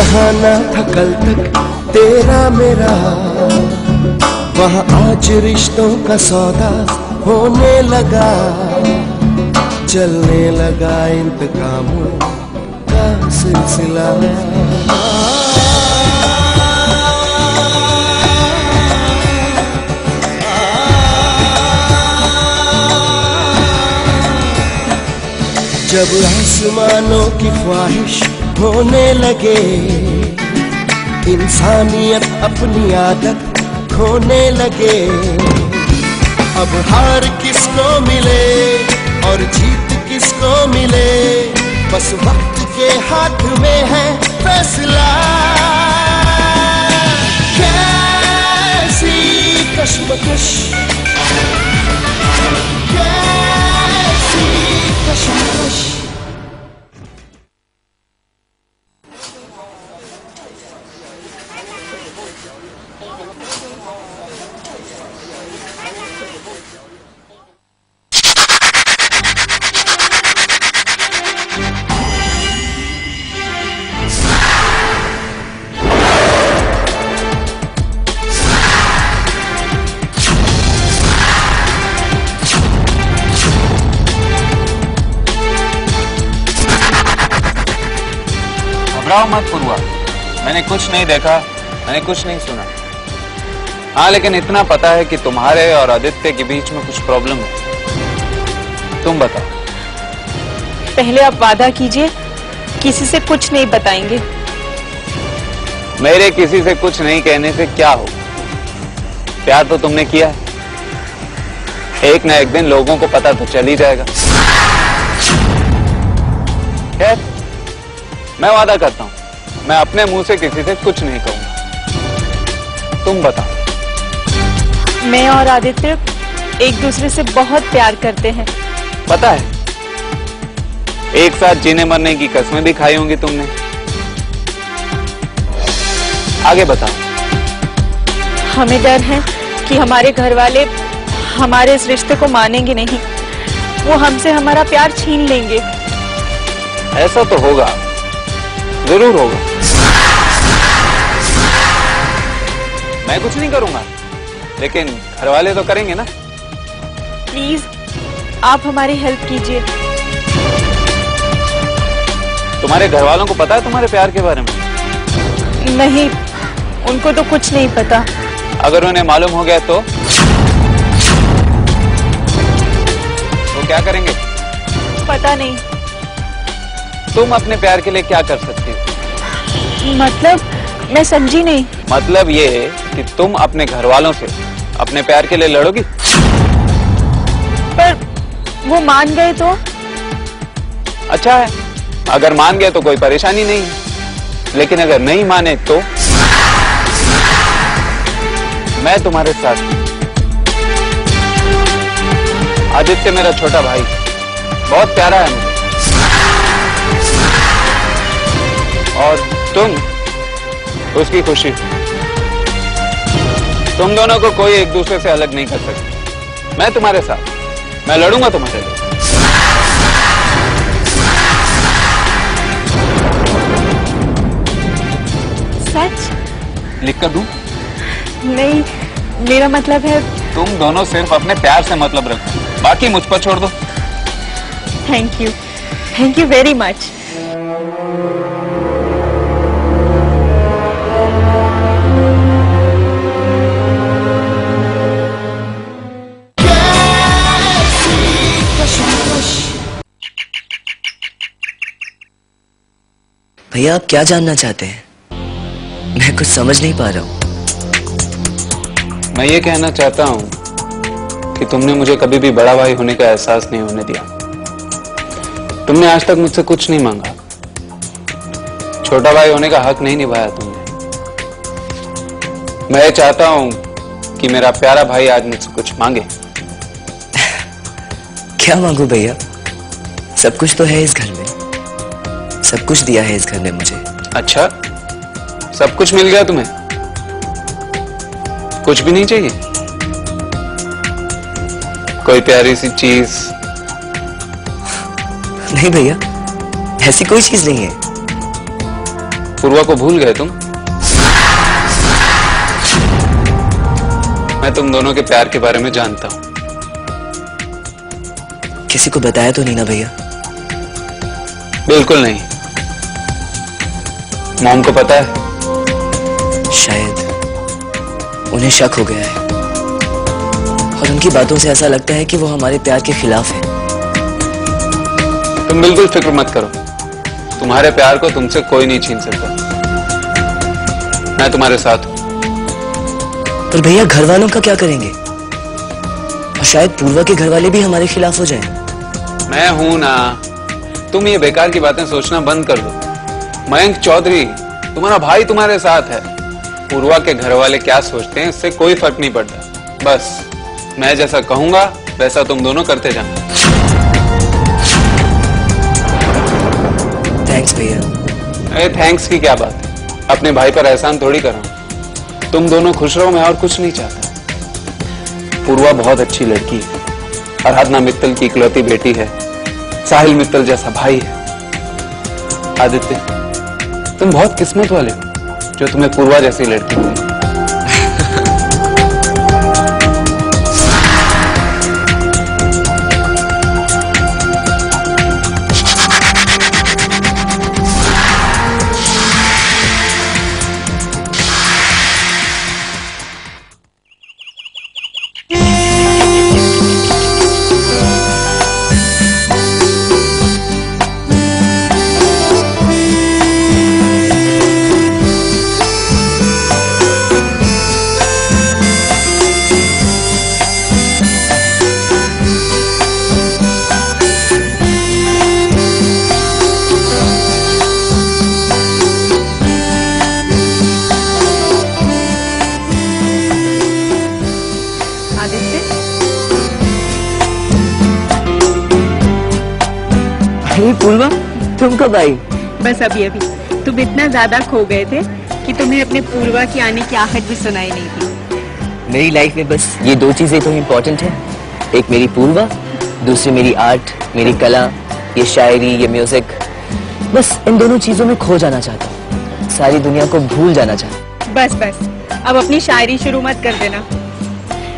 जहाँ ना था कल तक तेरा मेरा, वहाँ आज रिश्तों का सौदा होने लगा। चलने लगा इंतकामों का सिलसिला। जब आसमानों की ख्वाहिश होने लगे, इंसानियत अपनी आदत खोने लगे। अब हार किसको मिले और जीत किसको मिले, बस वक्त के हाथ में है फैसला। कैसी कश्मकश, कैसी कश्मकश। घबराओ मत पूर्वा, मैंने कुछ नहीं देखा, मैंने कुछ नहीं सुना। हाँ, लेकिन इतना पता है कि तुम्हारे और आदित्य के बीच में कुछ प्रॉब्लम है। तुम बताओ। पहले आप वादा कीजिए किसी से कुछ नहीं बताएंगे। मेरे किसी से कुछ नहीं कहने से क्या हो? प्यार तो तुमने किया है, एक ना एक दिन लोगों को पता तो चल ही जाएगा। खैर, मैं वादा करता हूं, मैं अपने मुंह से किसी से कुछ नहीं कहूंगा। तुम बताओ। मैं और आदित्य एक दूसरे से बहुत प्यार करते हैं। पता है, एक साथ जीने मरने की कस्में भी खाई होंगी तुमने। आगे बताओ। हमें डर है कि हमारे घर वाले हमारे इस रिश्ते को मानेंगे नहीं, वो हमसे हमारा प्यार छीन लेंगे। ऐसा तो होगा, जरूर होगा। मैं कुछ नहीं करूंगा, लेकिन घर वाले तो करेंगे ना। प्लीज आप हमारी हेल्प कीजिए। तुम्हारे घर वालों को पता है तुम्हारे प्यार के बारे में? नहीं, उनको तो कुछ नहीं पता। अगर उन्हें मालूम हो गया तो वो क्या करेंगे? पता नहीं। तुम अपने प्यार के लिए क्या कर सकती हो? मतलब मैं समझी नहीं। मतलब ये है कि तुम अपने घर वालों से अपने प्यार के लिए लड़ोगी? पर वो मान गए तो? अच्छा है, अगर मान गए तो कोई परेशानी नहीं है, लेकिन अगर नहीं माने तो मैं तुम्हारे साथ हूं। आदित्य मेरा छोटा भाई, बहुत प्यारा है मुझे, और तुम उसकी खुशी। तुम दोनों को कोई एक दूसरे से अलग नहीं कर सकते। मैं तुम्हारे साथ, मैं लड़ूंगा तुम्हारे लिए। सच? लिख कर दूं? नहीं, मेरा मतलब है। तुम दोनों सिर्फ अपने प्यार से मतलब रखो, बाकी मुझ पर छोड़ दो। Thank you very much. भैया, आप क्या जानना चाहते हैं? मैं कुछ समझ नहीं पा रहा हूं। मैं ये कहना चाहता हूं कि तुमने मुझे कभी भी बड़ा भाई होने का एहसास नहीं होने दिया। तुमने आज तक मुझसे कुछ नहीं मांगा, छोटा भाई होने का हक नहीं निभाया तुमने। मैं चाहता हूं कि मेरा प्यारा भाई आज मुझसे कुछ मांगे। क्या मांगू भैया? सब कुछ तो है इस घर में, सब कुछ दिया है इस घर ने मुझे। अच्छा, सब कुछ मिल गया तुम्हें? कुछ भी नहीं चाहिए? कोई प्यारी सी चीज? नहीं भैया, ऐसी कोई चीज नहीं है। पूर्वा को भूल गए तुम? मैं तुम दोनों के प्यार के बारे में जानता हूं। किसी को बताया तो नहीं ना भैया? बिल्कुल नहीं। मॉम को पता है? शायद उन्हें शक हो गया है और उनकी बातों से ऐसा लगता है कि वो हमारे प्यार के खिलाफ है। तुम बिल्कुल फिक्र मत करो, तुम्हारे प्यार को तुमसे कोई नहीं छीन सकता। मैं तुम्हारे साथ हूं। पर भैया घर वालों का क्या करेंगे? और शायद पूर्वा के घर वाले भी हमारे खिलाफ हो जाएं। मैं हूं ना। तुम ये बेकार की बातें सोचना बंद कर दो। मयंक चौधरी तुम्हारा भाई तुम्हारे साथ है। पूर्वा के घर वाले क्या सोचते हैं इससे कोई फर्क नहीं पड़ता। बस मैं जैसा कहूंगा वैसा तुम दोनों करते जाना। थैंक्स भैया। अरे थैंक्स की क्या बात है, अपने भाई पर एहसान थोड़ी कर रहा हूं। तुम दोनों खुश रहो, मैं और कुछ नहीं चाहता। पूर्वा बहुत अच्छी लड़की है, आराधना मित्तल की इकलौती बेटी है, साहिल मित्तल जैसा भाई है। आदित्य तुम बहुत किस्मत वाले हो जो तुम्हें पूर्वा जैसी लड़की मिली। पूर्वा तुम कब आई? बस अभी अभी। तुम इतना ज्यादा खो गए थे कि तुम्हें अपने पूर्वा की आने की आहट भी सुनाई नहीं थी। मेरी लाइफ में बस ये दो चीजें तो इम्पोर्टेंट है, एक मेरी पूर्वा, दूसरी मेरी आर्ट, मेरी कला, ये शायरी, ये म्यूजिक। बस इन दोनों चीजों में खो जाना चाहता हूँ, सारी दुनिया को भूल जाना चाहता हूँ। बस बस अब अपनी शायरी शुरू मत कर देना।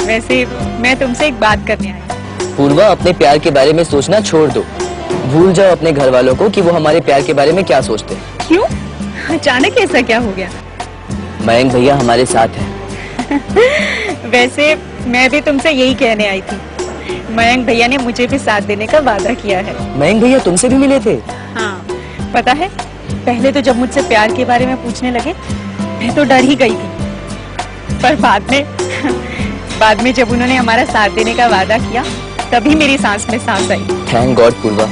वैसे मैं तुमसे एक बात करने आई। पूर्वा अपने प्यार के बारे में सोचना छोड़ दो, भूल जाओ अपने घर वालों को कि वो हमारे प्यार के बारे में क्या सोचते हैं। क्यों? अचानक ऐसा क्या हो गया? मयंक भैया हमारे साथ हैं। वैसे मैं भी तुमसे यही कहने आई थी। मयंक भैया ने मुझे भी साथ देने का वादा किया है। मयंक भैया तुमसे भी मिले थे? हाँ, पता है पहले तो जब मुझसे प्यार के बारे में पूछने लगे मैं तो डर ही गई थी, पर बाद में जब उन्होंने हमारा साथ देने का वादा किया तभी मेरी सांस में सांस आई। थैंक गॉड पूर्वा,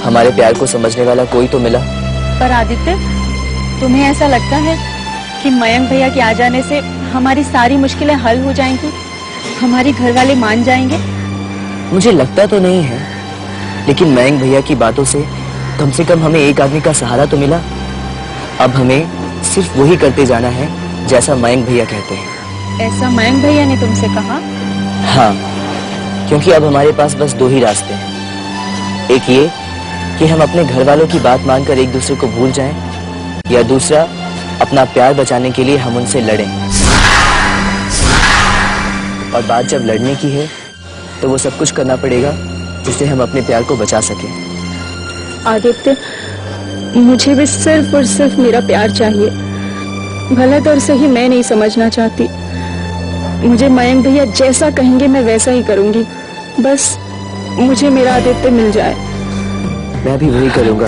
हमारे प्यार को समझने वाला कोई तो मिला। पर आदित्य तुम्हें ऐसा लगता है कि मयंक भैया के आ जाने से हमारी सारी मुश्किलें हल हो जाएंगी, हमारे घर वाले मान जाएंगे? मुझे लगता तो नहीं है, लेकिन मयंक भैया की बातों से कम हमें एक आदमी का सहारा तो मिला। अब हमें सिर्फ वही करते जाना है जैसा मयंक भैया कहते हैं। ऐसा मयंक भैया ने तुमसे कहा? हाँ, क्योंकि अब हमारे पास बस दो ही रास्ते हैं, एक ये कि हम अपने घर वालों की बात मानकर एक दूसरे को भूल जाएं, या दूसरा अपना प्यार बचाने के लिए हम उनसे लड़ें। और बात जब लड़ने की है तो वो सब कुछ करना पड़ेगा जिससे हम अपने प्यार को बचा सकें। आदित्य मुझे भी सिर्फ और सिर्फ मेरा प्यार चाहिए। गलत और सही मैं नहीं समझना चाहती। मुझे मयंक भैया जैसा कहेंगे मैं वैसा ही करूंगी, बस मुझे मेरा आदित्य मिल जाए। मैं भी वही करूंगा,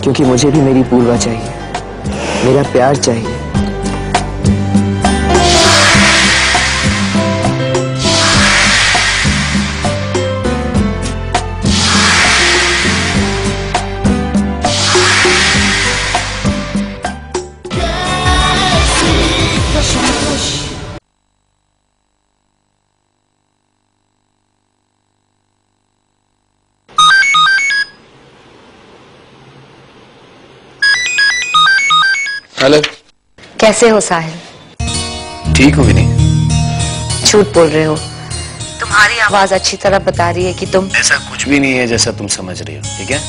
क्योंकि मुझे भी मेरी पूर्वा चाहिए, मेरा प्यार चाहिए। हेलो, कैसे हो साहिल? ठीक हो कि नहीं? झूठ बोल रहे हो, तुम्हारी आवाज अच्छी तरह बता रही है कि तुम। ऐसा कुछ भी नहीं है जैसा तुम समझ रही हो, ठीक है?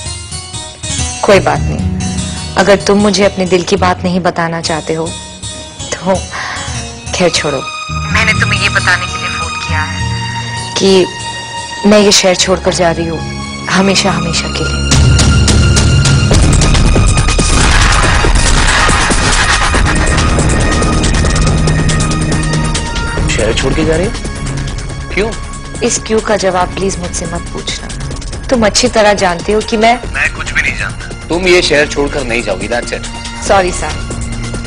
कोई बात नहीं, अगर तुम मुझे अपने दिल की बात नहीं बताना चाहते हो तो खैर छोड़ो। मैंने तुम्हें ये बताने के लिए फोन किया है कि मैं ये शहर छोड़कर जा रही हूँ हमेशा हमेशा के लिए। शहर छोड़ के जा रही हो? क्यों? इस क्यों का जवाब प्लीज मुझसे मत पूछना। तुम अच्छी तरह जानते हो कि मैं कुछ भी नहीं जानता। तुम ये शहर छोड़कर नहीं जाओगी, that's it। सॉरी सर,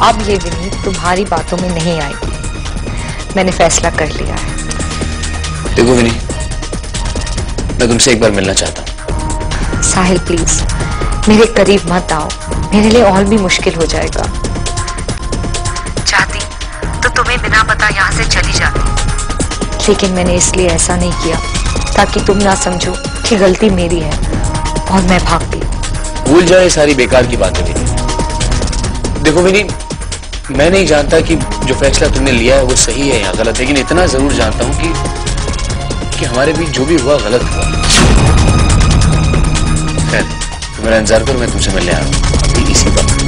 अब ये विनीत तुम्हारी बातों में नहीं आएगी। मैंने फैसला कर लिया है। देखो विनी, मैं तुमसे एक बार मिलना चाहता हूँ। साहिल प्लीज मेरे करीब मत आओ, मेरे लिए और भी मुश्किल हो जाएगा। चाहती तो तुम्हें बिना पता यहाँ से चली जाती, लेकिन मैंने इसलिए ऐसा नहीं किया ताकि तुम ना समझो कि गलती मेरी है और मैं भाग गई। भूल जाए सारी बेकार की बातें विनी। देखो विनी, मैं नहीं जानता कि जो फैसला तुमने लिया है वो सही है या गलत, लेकिन इतना जरूर जानता हूँ कि हमारे बीच जो भी हुआ गलत हुआ। खैर, तो मेरा इंतजार करो, मैं तुमसे मिलने आ रहा हूँ अभी इसी वक्त।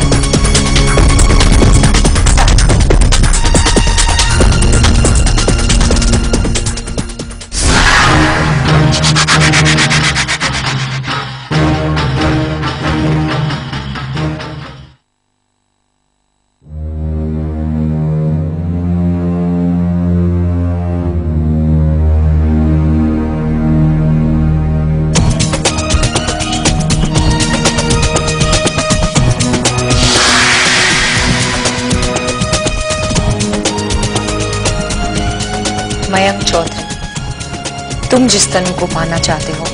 मयंक चौधरी, तुम जिस तनु को पाना चाहते हो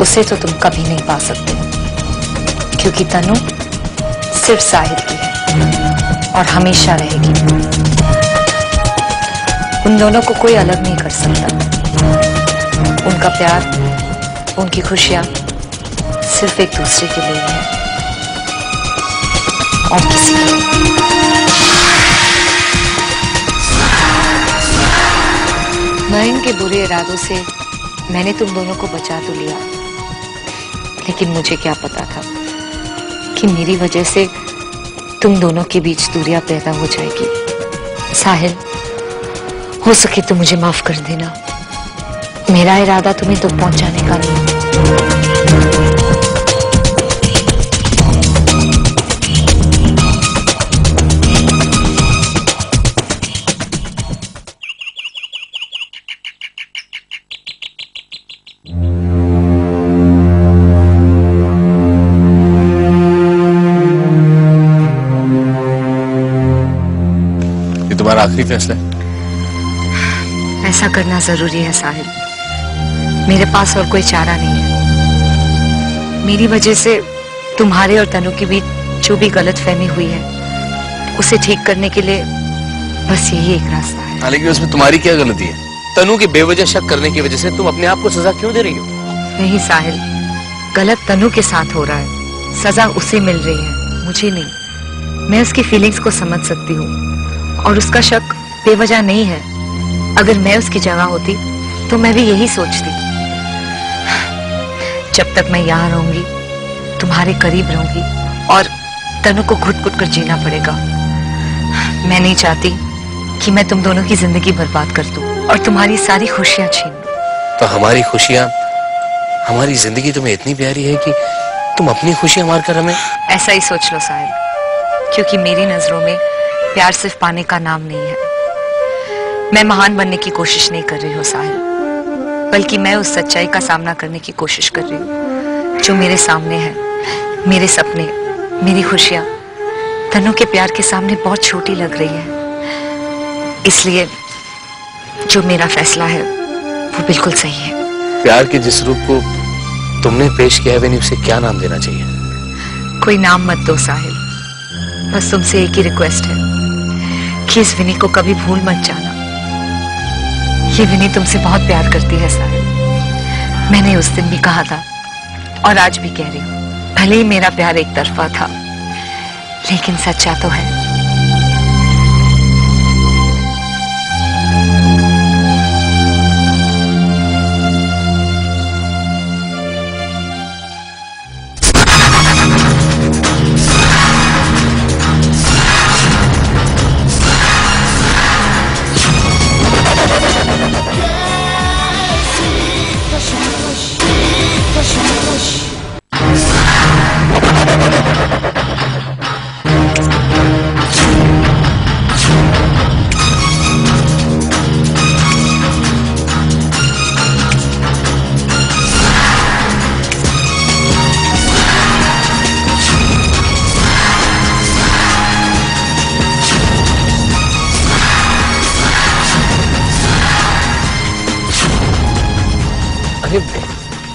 उसे तो तुम कभी नहीं पा सकते, क्योंकि तनु सिर्फ साहिल की है और हमेशा रहेगी। उन दोनों को कोई अलग नहीं कर सकता। उनका प्यार, उनकी खुशियां सिर्फ एक दूसरे के लिए है और किसी के लिए। मयंक के बुरे इरादों से मैंने तुम दोनों को बचा तो लिया, लेकिन मुझे क्या पता था कि मेरी वजह से तुम दोनों के बीच दूरियां पैदा हो जाएगी। साहिल, हो सके तो मुझे माफ कर देना। मेरा इरादा तुम्हें दुख पहुंचाने का नहीं। तुम्हारा आखिरी फैसला है? ऐसा करना जरूरी है साहिल, मेरे पास और कोई चारा नहीं है। मेरी वजह से तुम्हारे और तनु के बीच जो भी गलतफहमी हुई है उसे ठीक करने के लिए बस यही एक रास्ता है। हाँ, लेकिन उसमें तुम्हारी क्या गलती है? तनु के बेवजह शक करने की वजह से तुम अपने आप को सजा क्यों दे रही हो? नहीं साहिल, गलत तनु के साथ हो रहा है, सजा उसे मिल रही है, मुझे नहीं। मैं उसकी फीलिंग्स को समझ सकती हूँ और उसका शक बेवजह नहीं है। अगर मैं उसकी जगह होती तो मैं भी यही सोचती। जब तक मैं यहाँ रहूंगी, तुम्हारे करीब रहूंगी और तनु को घुट-घुट कर जीना पड़ेगा। मैं नहीं चाहती कि मैं तुम दोनों की जिंदगी बर्बाद कर दूं और तुम्हारी सारी खुशियां छीन लूं। तो हमारी खुशियां, हमारी जिंदगी तुम्हें इतनी प्यारी है कि तुम अपनी खुशियां मारकर हमें? ऐसा ही सोच लो साहिल, क्योंकि मेरी नजरों में प्यार सिर्फ पाने का नाम नहीं है। मैं महान बनने की कोशिश नहीं कर रही हूँ साहिल, बल्कि मैं उस सच्चाई का सामना करने की कोशिश कर रही हूँ जो मेरे सामने है। मेरे सपने, मेरी खुशियां तनु के प्यार के सामने बहुत छोटी लग रही है। इसलिए जो मेरा फैसला है वो बिल्कुल सही है। प्यार के जिस रूप को तुमने पेश किया है विनी, उसे क्या नाम देना चाहिए? कोई नाम मत दो साहिल, बस तुमसे एक ही रिक्वेस्ट है कि इस विनी को कभी भूल मत जाना। ये विनी तुमसे बहुत प्यार करती है साहिल। मैंने उस दिन भी कहा था और आज भी कह रही हूँ, भले ही मेरा प्यार एक तरफा था, लेकिन सच्चा तो है।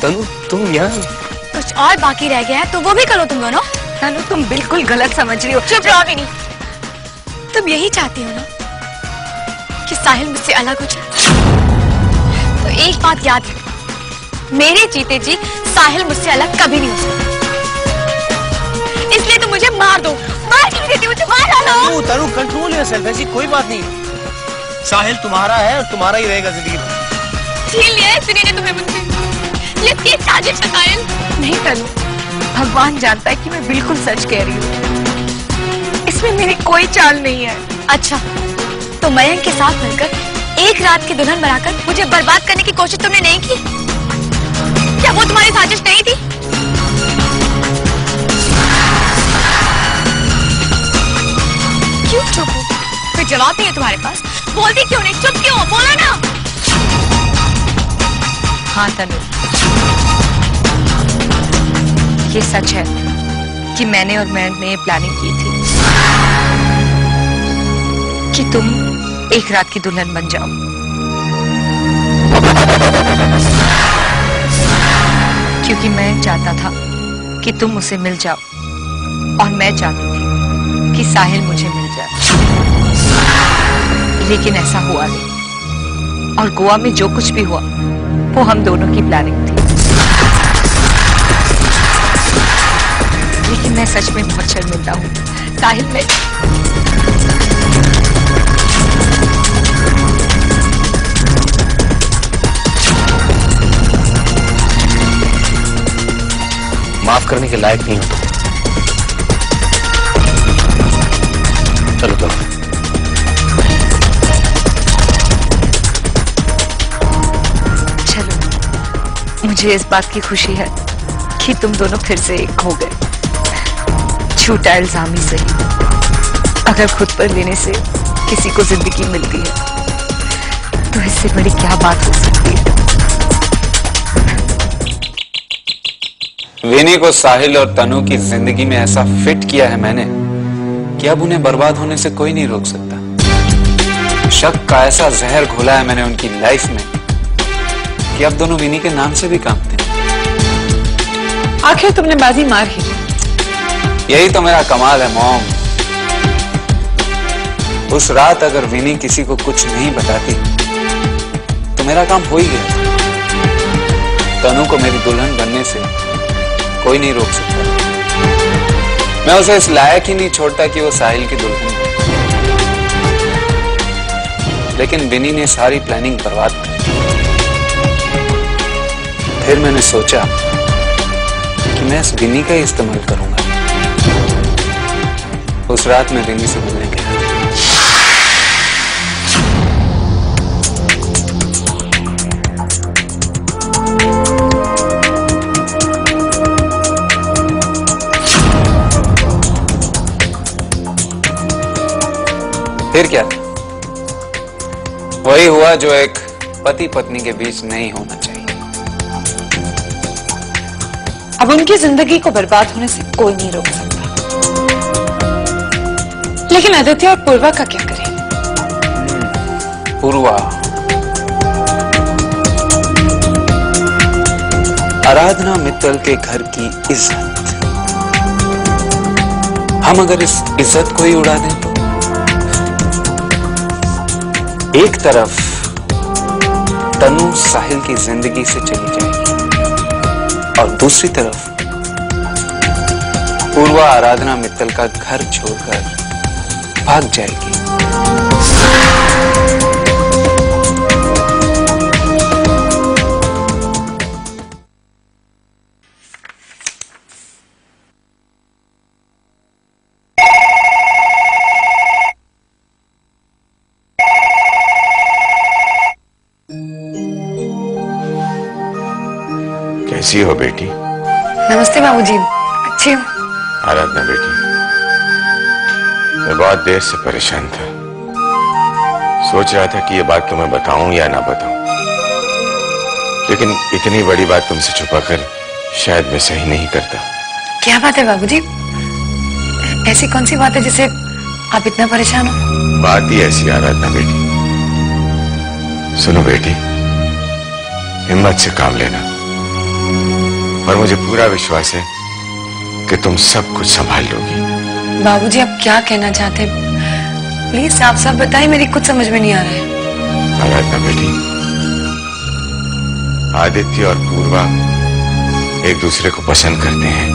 तनु तुम यहाँ? कुछ और बाकी रह गया है तो वो भी करो तुम दोनों। तनु तुम बिल्कुल गलत समझ रही हो। चुप रहो भी नहीं। तुम यही चाहती हो ना कि साहिल मुझसे अलग हो जाए? तो एक बात याद रखना, मेरे जीते जी साहिल मुझसे अलग कभी नहीं हो सकता। इसलिए तुम मुझे मार दो। मार क्यों देती? मुझे मार डालो। तनु कंट्रोल योरसेल्फ, ऐसी कोई बात नहीं। साहिल तुम्हारा है और तुम्हारा ही रहेगा जिंदगी में। छीन लिया है ने तुम्हें मुझसे। ये थी साजिश है साहिल। नहीं तनु, भगवान जानता है कि मैं बिल्कुल सच कह रही हूँ। इसमें मेरी कोई चाल नहीं है। अच्छा, तो मयंक के साथ मिलकर एक रात की दुल्हन बनाकर मुझे बर्बाद करने की कोशिश तुमने नहीं की? क्या वो तुम्हारी साजिश नहीं थी? क्यों चुप हो? कोई जवाब नहीं है तुम्हारे पास? बोलती क्यों नहीं? चुप क्यों हो? बोलो ना। हाँ तनु, ये सच है कि मैंने और मयंक ने ये प्लानिंग की थी कि तुम एक रात की दुल्हन बन जाओ। क्योंकि मैं चाहता था कि तुम उसे मिल जाओ और मैं चाहती थी कि साहिल मुझे मिल जाए। लेकिन ऐसा हुआ नहीं और गोवा में जो कुछ भी हुआ वो हम दोनों की प्लानिंग थी। लेकिन मैं सच में बहुत शर्मिंदा हूँ साहिल। मैं माफ करने के लायक नहीं हो। चलो तो चलो, मुझे इस बात की खुशी है कि तुम दोनों फिर से एक हो गए। झूठा इल्जाम ही सही, अगर खुद पर लेने से किसी को जिंदगी मिलती है तो इससे बड़ी क्या बात हो सकती है। विनी को साहिल और तनु की जिंदगी में ऐसा फिट किया है मैंने कि अब उन्हें बर्बाद होने से कोई नहीं रोक सकता। शक का ऐसा जहर घोला है मैंने उनकी लाइफ में कि अब दोनों विनी के नाम से भी कांपते हैं। आखिर तुमने बाजी मार ही ली। यही तो मेरा कमाल है मॉम। उस रात अगर विनी किसी को कुछ नहीं बताती तो मेरा काम हो ही गया। तनु को मेरी दुल्हन बनने से कोई नहीं रोक सकता। मैं उसे इस लायक ही नहीं छोड़ता कि वो साहिल की दुल्हन बने। लेकिन विनी ने सारी प्लानिंग बर्बाद कर दी। फिर मैंने सोचा कि मैं इस विनी का ही इस्तेमाल करूंगा। उस रात मैं विनी से मिलने गया। फिर क्या? वही हुआ जो एक पति पत्नी के बीच नहीं होना चाहिए। अब उनकी जिंदगी को बर्बाद होने से कोई नहीं रोक सकता। लेकिन आदित्य और पूर्वा का क्या करें? पूर्वा, आराधना मित्तल के घर की इज्जत, हम अगर इस इज्जत को ही उड़ा दें तो एक तरफ तनु साहिल की जिंदगी से चली जाएगी और दूसरी तरफ पूर्वा आराधना मित्तल का घर छोड़कर भाग जाएगी। कैसी हो बेटी? नमस्ते बाबूजी, अच्छी हूँ। आराधना बेटी, मैं बहुत देर से परेशान था। सोच रहा था कि ये बात तुम्हें बताऊं या ना बताऊं, लेकिन इतनी बड़ी बात तुमसे छुपाकर शायद मैं सही नहीं करता। क्या बात है बाबूजी? ऐसी कौन सी बात है जिसे आप इतना परेशान हो? बात ही ऐसी आराधना बेटी। सुनो बेटी, हिम्मत से काम लेना। और मुझे पूरा विश्वास है कि तुम सब कुछ संभाल लोगी। बाबूजी आप क्या कहना चाहते हैं? प्लीज साफ साफ बताइए, मेरी कुछ समझ में नहीं आ रहा है। आराधना बेटी, आदित्य और पूर्वा एक दूसरे को पसंद करते हैं